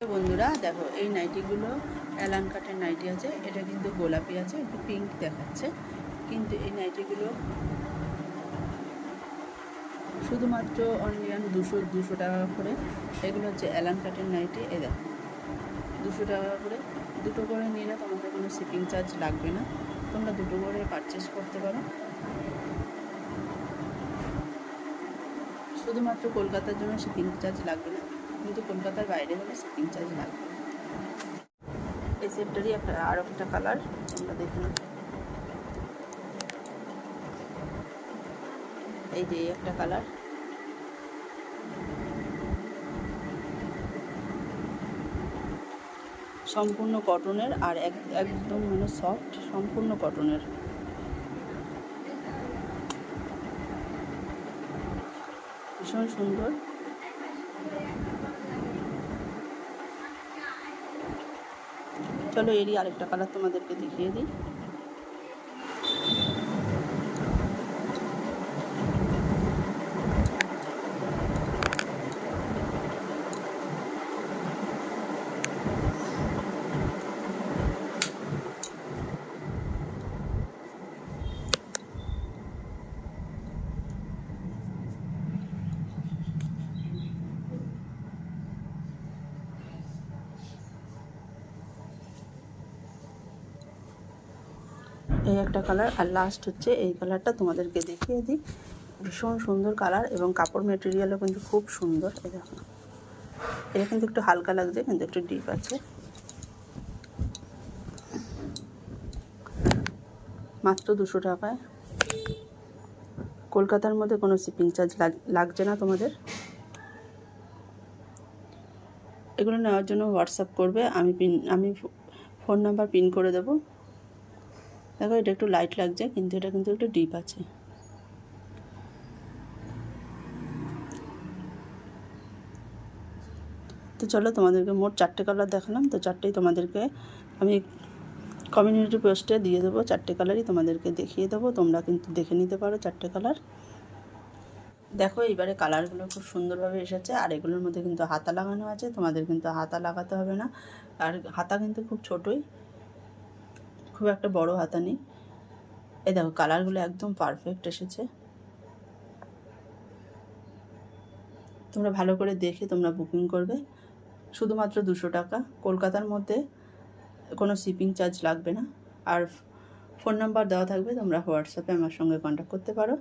বন্ধুরা দেখো, এই নাইটিগুলো অ্যালান কাটের নাইটি আছে। এটা কিন্তু গোলাপি আছে, একটু পিঙ্ক দেখাচ্ছে, কিন্তু এই নাইটিগুলো শুধুমাত্র অনলিয়ান 200 টাকা করে। এগুলো হচ্ছে অ্যালান কাটের নাইটি। এই দেখো 200 টাকা করে, দুটো করে নিলে তোমাদের কোনো শিপিং চার্জ লাগবে না। তোমরা দুটো করে পারচেস করতে পারো। শুধুমাত্র কলকাতার জন্য শিপিং চার্জ লাগবে না, কিন্তু কলকাতার বাইরে হলে শিপিং চার্জ লাগবে। এই সেটটারই আরও একটা কালার তোমরা দেখে নাও। এই যে একটা কালার, সম্পূর্ণ কটনের আর একদম মানে সফট, সম্পূর্ণ কটনের। ভীষণ সুন্দর। চলো এরই আরেকটা কালার তোমাদেরকে দেখিয়ে দিই। এই একটা কালার, আর লাস্ট হচ্ছে এই কালারটা তোমাদেরকে দেখিয়ে দিই। ভীষণ সুন্দর কালার এবং কাপড় মেটেরিয়ালও কিন্তু খুব সুন্দর। এই দেখো, এটা কিন্তু একটু হালকা লাগছে, কিন্তু একটু ডিপ আছে। মাত্র 200 টাকায়। কলকাতার মধ্যে কোনো শিপিং চার্জ লাগছে না তোমাদের। এগুলো নেওয়ার জন্য হোয়াটসঅ্যাপ করবে, আমি ফোন নাম্বার পিন করে দেবো। দেখো এটা একটু লাইট লাগছে, কিন্তু এটা কিন্তু একটু ডিপ আছে। তো চলো তোমাদেরকে মোট 4টে কালার দেখালাম। তো 4টেই তোমাদেরকে আমি কমিউনিটি পোস্টে দিয়ে দেবো। 4টে কালারই তোমাদেরকে দেখিয়ে দেবো, তোমরা কিন্তু দেখে নিতে পারো 4টে কালার। দেখো এইবারে কালারগুলো খুব সুন্দরভাবে এসেছে, আর এগুলোর মধ্যে কিন্তু হাতা লাগানো আছে। তোমাদের কিন্তু হাতা লাগাতে হবে না, আর হাতা কিন্তু খুব ছোটোই, খুব একটা বড় হাতা নেই। এই দেখো কালারগুলো একদম পারফেক্ট এসেছে। তোমরা ভালো করে দেখে তোমরা বুকিং করবে। শুধুমাত্র 200 টাকা। কলকাতার মধ্যে কোনো শিপিং চার্জ লাগবে না। আর ফোন নাম্বার দেওয়া থাকবে, তোমরা হোয়াটসঅ্যাপে আমার সঙ্গে কন্ট্যাক্ট করতে পারো।